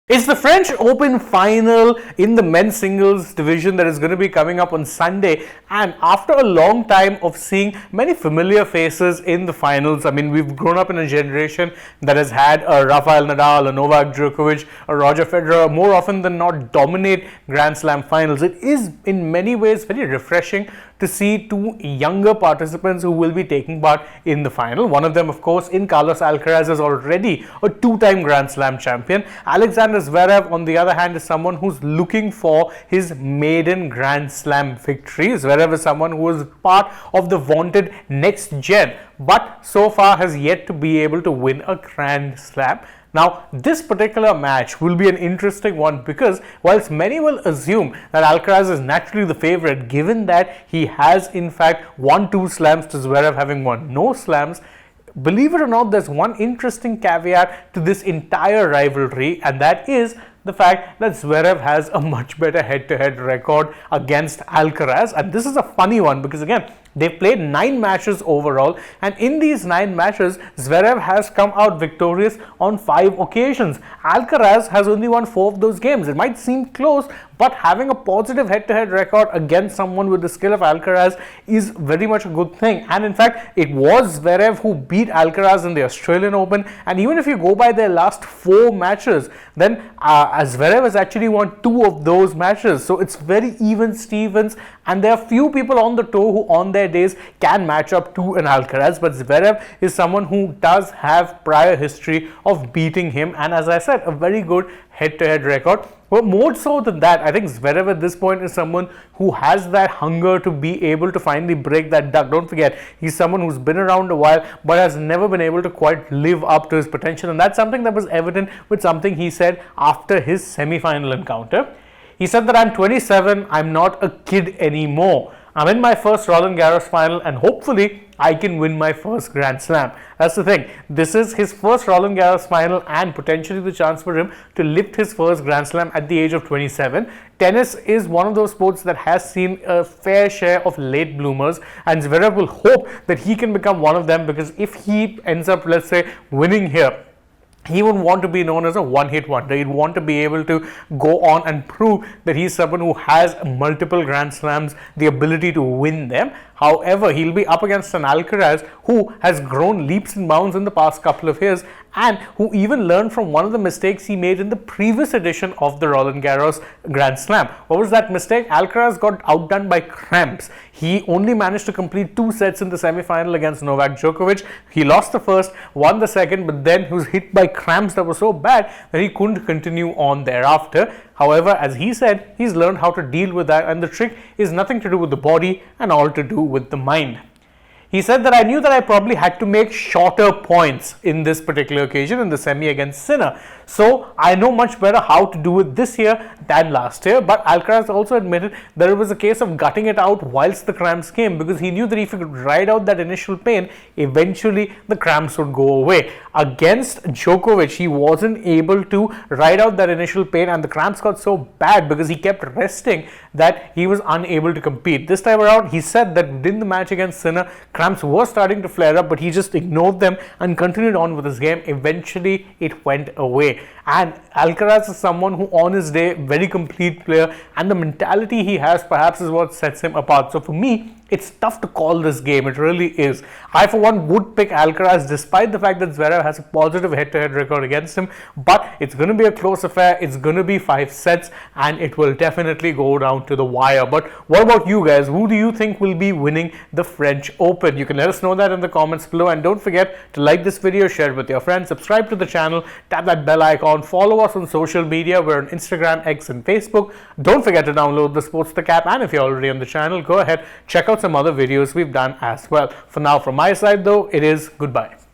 It's the French Open final in the men's singles division that is going to be coming up on Sunday, and after a long time of seeing many familiar faces in the finals, I mean, we've grown up in a generation that has had a Rafael Nadal, a Novak Djokovic, a Roger Federer more often than not dominate Grand Slam finals. It is in many ways very refreshing to see two younger participants who will be taking part in the final. One of them, of course, in Carlos Alcaraz, is already a two-time Grand Slam champion. Alexander Zverev, on the other hand, is someone who's looking for his maiden Grand Slam victory. Zverev is someone who is part of the vaunted next gen, but so far has yet to be able to win a Grand Slam. Now, this particular match will be an interesting one because whilst many will assume that Alcaraz is naturally the favorite, given that he has in fact won 2 slams to Zverev having won no slams, believe it or not, there's one interesting caveat to this entire rivalry, and that is the fact that Zverev has a much better head-to-head record against Alcaraz. And this is a funny one because, again, they've played 9 matches overall, and in these 9 matches, Zverev has come out victorious on 5 occasions. Alcaraz has only won 4 of those games. It might seem close, but having a positive head-to-head record against someone with the skill of Alcaraz is very much a good thing. And in fact, it was Zverev who beat Alcaraz in the Australian Open, and even if you go by their last 4 matches, then Zverev has actually won 2 of those matches. So it's very even Stevens, and there are few people on the tour who on their days can match up to an Alcaraz, but Zverev is someone who does have prior history of beating him, and as I said, a very good head-to-head record. But more so than that, I think Zverev at this point is someone who has that hunger to be able to finally break that duck. Don't forget, he's someone who's been around a while but has never been able to quite live up to his potential, and that's something that was evident with something he said after his semi-final encounter. He said that I'm 27, I'm not a kid anymore. I'm in my first Roland Garros final, and hopefully I can win my first Grand Slam. That's the thing. This is his first Roland Garros final and potentially the chance for him to lift his first Grand Slam at the age of 27. Tennis is one of those sports that has seen a fair share of late bloomers, and Zverev will hope that he can become one of them, because if he ends up, let's say, winning here, he wouldn't want to be known as a one-hit wonder. He'd want to be able to go on and prove that he's someone who has multiple Grand Slams, the ability to win them. However, he'll be up against an Alcaraz who has grown leaps and bounds in the past couple of years, and who even learned from one of the mistakes he made in the previous edition of the Roland Garros Grand Slam. What was that mistake? Alcaraz got outdone by cramps. He only managed to complete 2 sets in the semi-final against Novak Djokovic. He lost the first, won the second, but then he was hit by cramps that were so bad that he couldn't continue on thereafter. However, as he said, he's learned how to deal with that, and the trick is nothing to do with the body and all to do with the mind. He said that I knew that I probably had to make shorter points in this particular occasion in the semi against Sinner. So I know much better how to do it this year than last year. But Alcaraz also admitted that it was a case of gutting it out whilst the cramps came, because he knew that if he could ride out that initial pain, eventually the cramps would go away. Against Djokovic, he wasn't able to ride out that initial pain, and the cramps got so bad because he kept resting that he was unable to compete. This time around, he said that in the match against Sinner, cramps were starting to flare up, but he just ignored them and continued on with his game. Eventually, it went away. And Alcaraz is someone who on his day, very complete player, and the mentality he has perhaps is what sets him apart. So for me, it's tough to call this game. It really is. I, for one, would pick Alcaraz despite the fact that Zverev has a positive head-to-head record against him. But it's going to be a close affair. It's going to be 5 sets, and it will definitely go down to the wire. But what about you guys? Who do you think will be winning the French Open? You can let us know that in the comments below. And don't forget to like this video, share it with your friends, subscribe to the channel, tap that bell icon, follow us on social media. We're on Instagram, X, and Facebook. Don't forget to download the AajTak app. And if you're already on the channel, go ahead, check out some other videos we've done as well. For now, from my side though, it is goodbye.